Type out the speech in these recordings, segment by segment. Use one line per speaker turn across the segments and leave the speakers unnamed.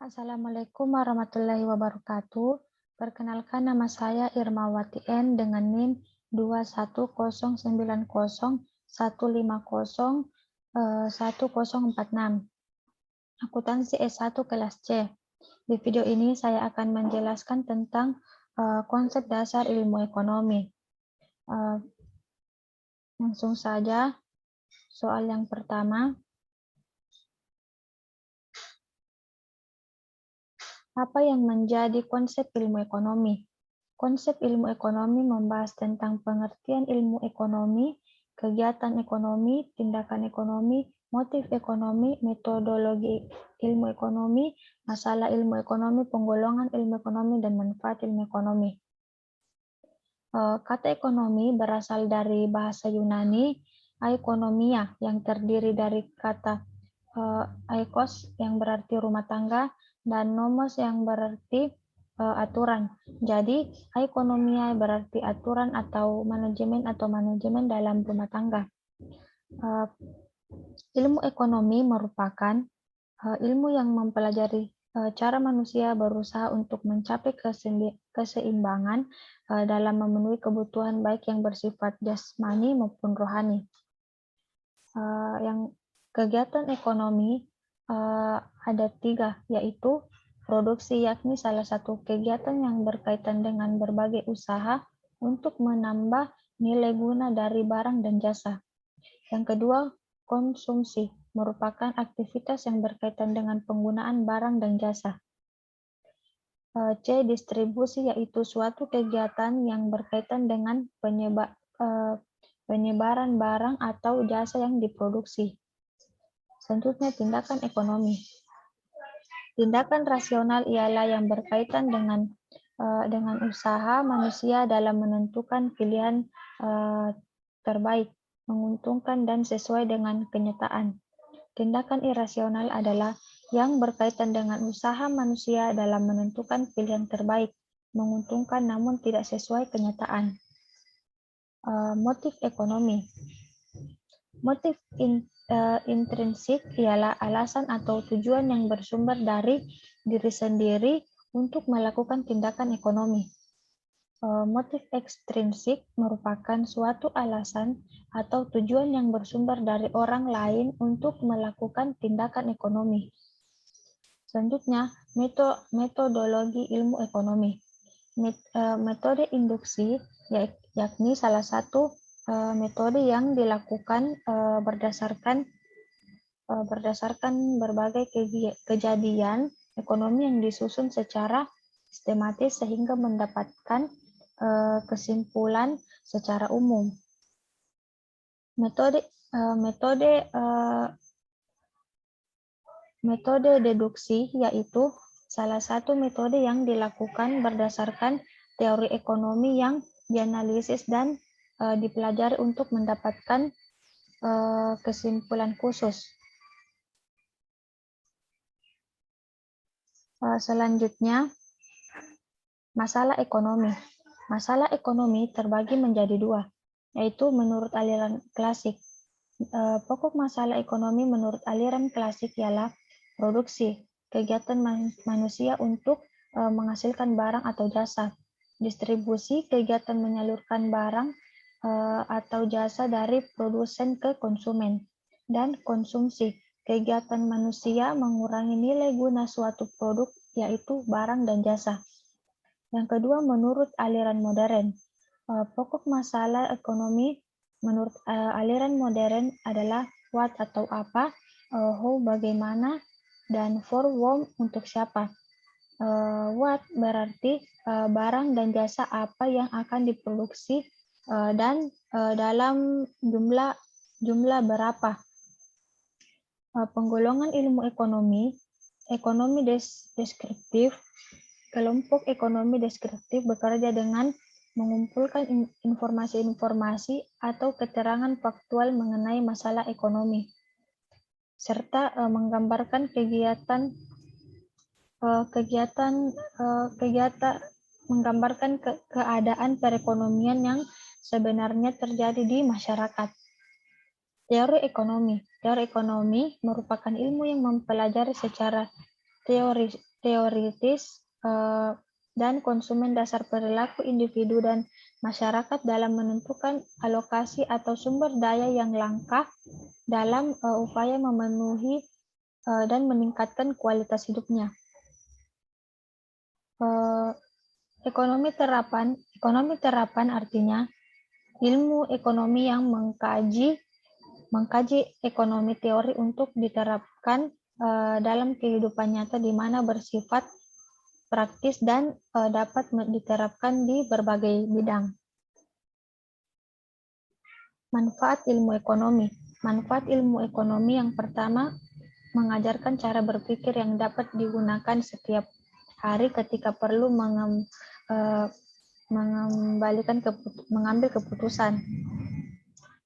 Assalamualaikum warahmatullahi wabarakatuh. Perkenalkan nama saya Irmawati N dengan NIM 21001501046. Akuntansi S1 kelas C. Di video ini saya akan menjelaskan tentang konsep dasar ilmu ekonomi. Langsung saja, soal yang pertama. Apa yang menjadi konsep ilmu ekonomi? Konsep ilmu ekonomi membahas tentang pengertian ilmu ekonomi, kegiatan ekonomi, tindakan ekonomi, motif ekonomi, metodologi ilmu ekonomi, masalah ilmu ekonomi, penggolongan ilmu ekonomi, dan manfaat ilmu ekonomi. Kata ekonomi berasal dari bahasa Yunani, oikonomia, yang terdiri dari kata oikos yang berarti rumah tangga, dan nomos yang berarti aturan. Jadi, oikonomia berarti aturan atau manajemen dalam rumah tangga. Ilmu ekonomi merupakan ilmu yang mempelajari cara manusia berusaha untuk mencapai keseimbangan dalam memenuhi kebutuhan baik yang bersifat jasmani maupun rohani. Yang kegiatan ekonomi ada 3, yaitu produksi, yakni salah satu kegiatan yang berkaitan dengan berbagai usaha untuk menambah nilai guna dari barang dan jasa. Yang kedua, konsumsi, merupakan aktivitas yang berkaitan dengan penggunaan barang dan jasa. C, distribusi, yaitu suatu kegiatan yang berkaitan dengan penyebaran barang atau jasa yang diproduksi. Selanjutnya, tindakan ekonomi. Tindakan rasional ialah yang berkaitan dengan usaha manusia dalam menentukan pilihan terbaik, menguntungkan, dan sesuai dengan kenyataan. Tindakan irasional adalah yang berkaitan dengan usaha manusia dalam menentukan pilihan terbaik, menguntungkan namun tidak sesuai kenyataan. Motif ekonomi. Motif intrinsik ialah alasan atau tujuan yang bersumber dari diri sendiri untuk melakukan tindakan ekonomi. Motif ekstrinsik merupakan suatu alasan atau tujuan yang bersumber dari orang lain untuk melakukan tindakan ekonomi. Selanjutnya, metodologi ilmu ekonomi. Metode induksi, yakni salah satu metode yang dilakukan berdasarkan berbagai kejadian ekonomi yang disusun secara sistematis sehingga mendapatkan kesimpulan secara umum. Metode deduksi yaitu salah satu metode yang dilakukan berdasarkan teori ekonomi yang dianalisis dan dipelajari untuk mendapatkan kesimpulan khusus. Selanjutnya, masalah ekonomi. Masalah ekonomi terbagi menjadi 2, yaitu menurut aliran klasik. Pokok masalah ekonomi menurut aliran klasik ialah produksi, kegiatan manusia untuk menghasilkan barang atau jasa. Distribusi, kegiatan menyalurkan barang atau jasa dari produsen ke konsumen. Dan konsumsi, kegiatan manusia mengurangi nilai guna suatu produk, yaitu barang dan jasa. Yang kedua, menurut aliran modern. Pokok masalah ekonomi menurut aliran modern adalah what atau apa, how bagaimana, dan for whom untuk siapa. What berarti barang dan jasa apa yang akan diproduksi dan dalam jumlah berapa. Penggolongan ilmu ekonomi. Ekonomi deskriptif. Kelompok ekonomi deskriptif bekerja dengan mengumpulkan informasi-informasi atau keterangan faktual mengenai masalah ekonomi, serta menggambarkan keadaan perekonomian yang sebenarnya terjadi di masyarakat. Teori ekonomi. Teori ekonomi merupakan ilmu yang mempelajari secara teoritis dan konsumen dasar perilaku individu dan masyarakat dalam menentukan alokasi atau sumber daya yang langka dalam upaya memenuhi dan meningkatkan kualitas hidupnya. Ekonomi terapan artinya ilmu ekonomi yang mengkaji ekonomi teori untuk diterapkan dalam kehidupan nyata di mana bersifat praktis dan dapat diterapkan di berbagai bidang. Manfaat ilmu ekonomi. Manfaat ilmu ekonomi yang pertama, mengajarkan cara berpikir yang dapat digunakan setiap hari ketika perlu mengambil keputusan.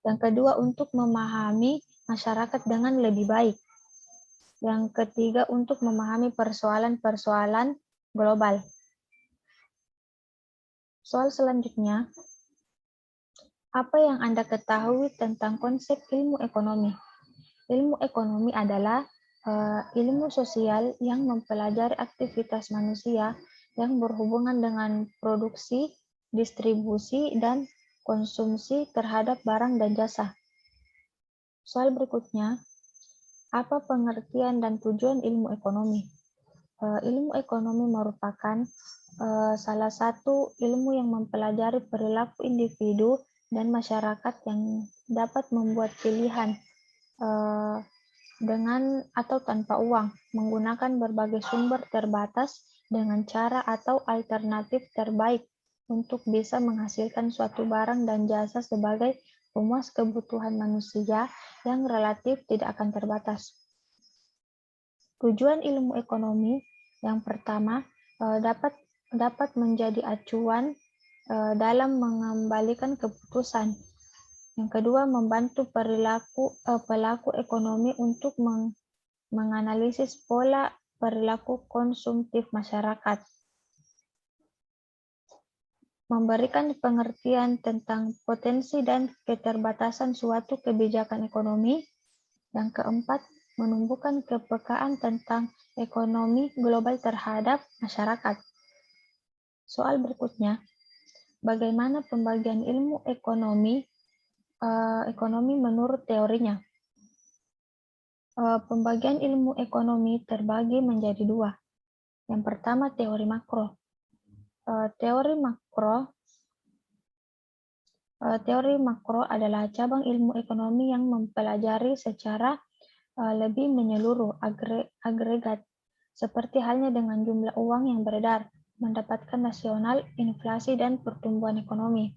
Yang kedua, untuk memahami masyarakat dengan lebih baik. Yang ketiga, untuk memahami persoalan-persoalan global. Soal selanjutnya, apa yang Anda ketahui tentang konsep ilmu ekonomi? Ilmu ekonomi adalah ilmu sosial yang mempelajari aktivitas manusia yang berhubungan dengan produksi, distribusi, dan konsumsi terhadap barang dan jasa. Soal berikutnya, apa pengertian dan tujuan ilmu ekonomi? Ilmu ekonomi merupakan salah satu ilmu yang mempelajari perilaku individu dan masyarakat yang dapat membuat pilihan dengan atau tanpa uang, menggunakan berbagai sumber terbatas dengan cara atau alternatif terbaik untuk bisa menghasilkan suatu barang dan jasa sebagai pemuas kebutuhan manusia yang relatif tidak akan terbatas. Tujuan ilmu ekonomi yang pertama dapat menjadi acuan dalam mengembalikan keputusan. Yang kedua, membantu pelaku ekonomi untuk menganalisis pola perilaku konsumtif masyarakat. Memberikan pengertian tentang potensi dan keterbatasan suatu kebijakan ekonomi. Yang keempat, menumbuhkan kepekaan tentang ekonomi global terhadap masyarakat. Soal berikutnya, bagaimana pembagian ilmu ekonomi menurut teorinya? Pembagian ilmu ekonomi terbagi menjadi dua. Yang pertama, teori makro. Teori makro adalah cabang ilmu ekonomi yang mempelajari secara lebih menyeluruh agregat, seperti halnya dengan jumlah uang yang beredar, pendapatan nasional, inflasi, dan pertumbuhan ekonomi.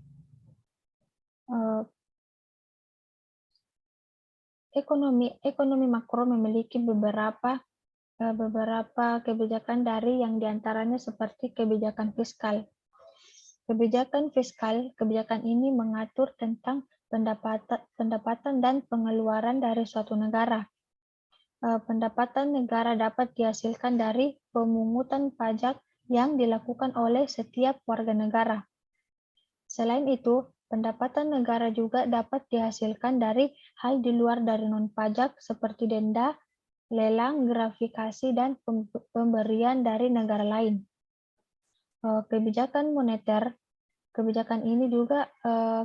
Ekonomi makro memiliki beberapa kebijakan dari yang diantaranya seperti kebijakan fiskal. Kebijakan ini mengatur tentang pendapatan dan pengeluaran dari suatu negara. Pendapatan negara dapat dihasilkan dari pemungutan pajak yang dilakukan oleh setiap warga negara. Selain itu, pendapatan negara juga dapat dihasilkan dari hal di luar dari non-pajak seperti denda, lelang, gratifikasi, dan pemberian dari negara lain. Kebijakan moneter, kebijakan ini juga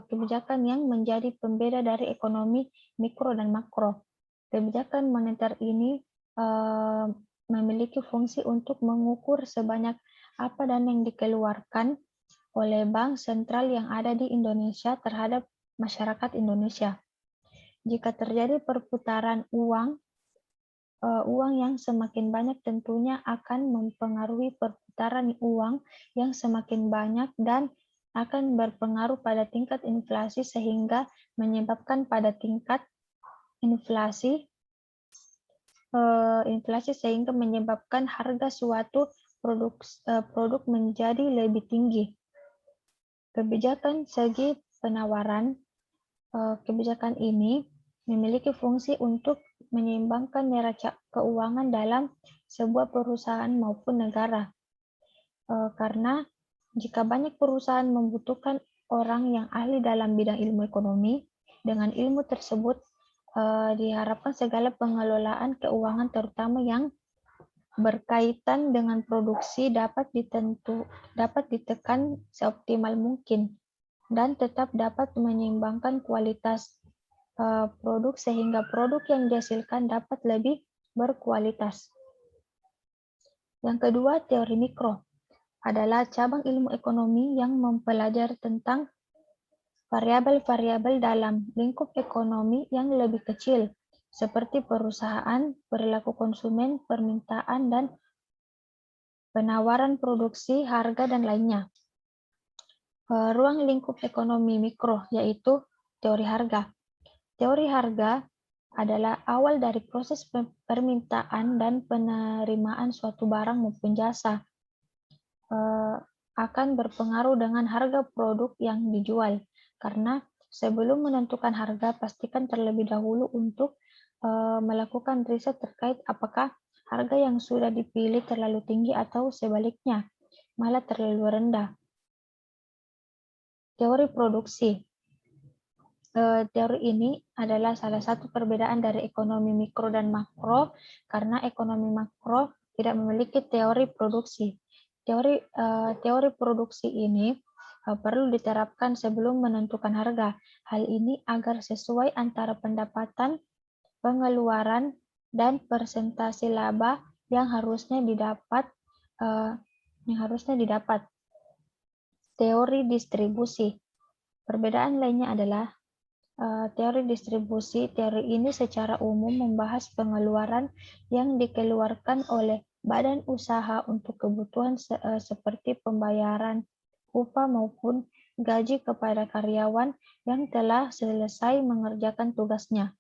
kebijakan yang menjadi pembeda dari ekonomi mikro dan makro. Kebijakan moneter ini memiliki fungsi untuk mengukur sebanyak apa dana yang dikeluarkan oleh bank sentral yang ada di Indonesia terhadap masyarakat Indonesia. Jika terjadi perputaran uang yang semakin banyak tentunya akan mempengaruhi perputaran uang yang semakin banyak dan akan berpengaruh pada tingkat inflasi sehingga menyebabkan pada tingkat inflasi sehingga menyebabkan harga suatu produk menjadi lebih tinggi. Kebijakan segi penawaran, kebijakan ini memiliki fungsi untuk menyeimbangkan neraca keuangan dalam sebuah perusahaan maupun negara. Karena jika banyak perusahaan membutuhkan orang yang ahli dalam bidang ilmu ekonomi, dengan ilmu tersebut diharapkan segala pengelolaan keuangan terutama yang berkaitan dengan produksi dapat ditekan seoptimal mungkin dan tetap dapat menyeimbangkan kualitas produk sehingga produk yang dihasilkan dapat lebih berkualitas. Yang kedua, teori mikro adalah cabang ilmu ekonomi yang mempelajari tentang variabel-variabel dalam lingkup ekonomi yang lebih kecil, seperti perusahaan, perilaku konsumen, permintaan, dan penawaran produksi, harga, dan lainnya. Ruang lingkup ekonomi mikro, yaitu teori harga. Teori harga adalah awal dari proses permintaan dan penerimaan suatu barang maupun jasa. Akan berpengaruh dengan harga produk yang dijual, karena sebelum menentukan harga, pastikan terlebih dahulu untuk melakukan riset terkait apakah harga yang sudah dipilih terlalu tinggi atau sebaliknya, malah terlalu rendah. Teori produksi. Teori ini adalah salah satu perbedaan dari ekonomi mikro dan makro, karena ekonomi makro tidak memiliki teori produksi. Teori produksi ini perlu diterapkan sebelum menentukan harga. Hal ini agar sesuai antara pendapatan, pengeluaran, dan persentase laba yang harusnya didapat. Teori distribusi. Perbedaan lainnya adalah teori distribusi. Teori ini secara umum membahas pengeluaran yang dikeluarkan oleh badan usaha untuk kebutuhan seperti pembayaran upah maupun gaji kepada karyawan yang telah selesai mengerjakan tugasnya.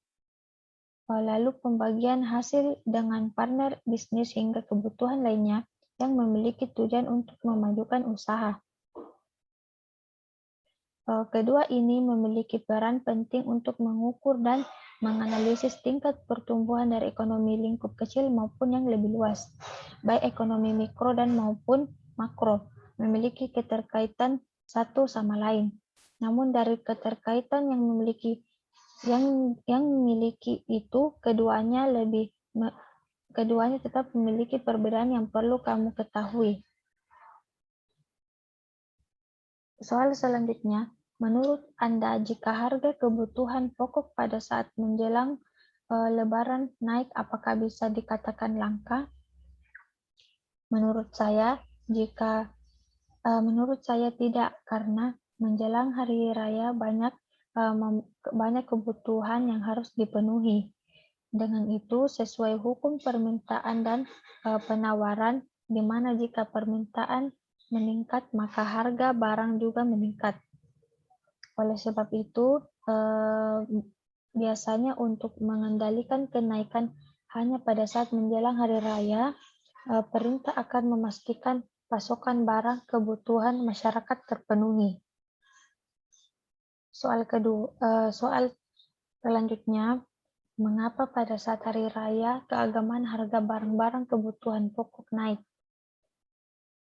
Lalu pembagian hasil dengan partner bisnis hingga kebutuhan lainnya yang memiliki tujuan untuk memajukan usaha. Kedua ini memiliki peran penting untuk mengukur dan menganalisis tingkat pertumbuhan dari ekonomi lingkup kecil maupun yang lebih luas. Baik ekonomi mikro dan maupun makro memiliki keterkaitan satu sama lain. Namun dari keterkaitan yang memiliki itu, keduanya tetap memiliki perbedaan yang perlu kamu ketahui. Soal selanjutnya, menurut Anda, jika harga kebutuhan pokok pada saat menjelang Lebaran naik, apakah bisa dikatakan langka? Menurut saya tidak, karena menjelang hari raya banyak kebutuhan yang harus dipenuhi. Dengan itu, sesuai hukum permintaan dan penawaran, di mana jika permintaan meningkat, maka harga barang juga meningkat. Oleh sebab itu, biasanya untuk mengendalikan kenaikan hanya pada saat menjelang hari raya, pemerintah akan memastikan pasokan barang kebutuhan masyarakat terpenuhi. Soal selanjutnya, mengapa pada saat hari raya keagamaan harga barang-barang kebutuhan pokok naik?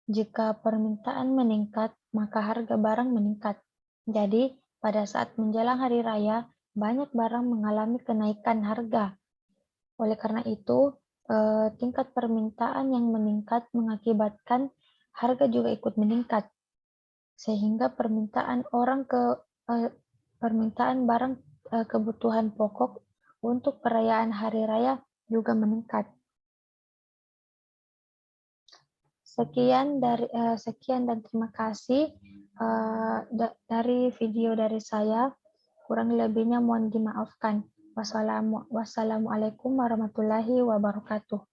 Jika permintaan meningkat, maka harga barang meningkat. Jadi, pada saat menjelang hari raya, banyak barang mengalami kenaikan harga. Oleh karena itu, tingkat permintaan yang meningkat mengakibatkan harga juga ikut meningkat, sehingga permintaan barang kebutuhan pokok untuk perayaan hari raya juga meningkat. Sekian dan terima kasih dari video dari saya. Kurang lebihnya mohon dimaafkan. Wassalamualaikum warahmatullahi wabarakatuh.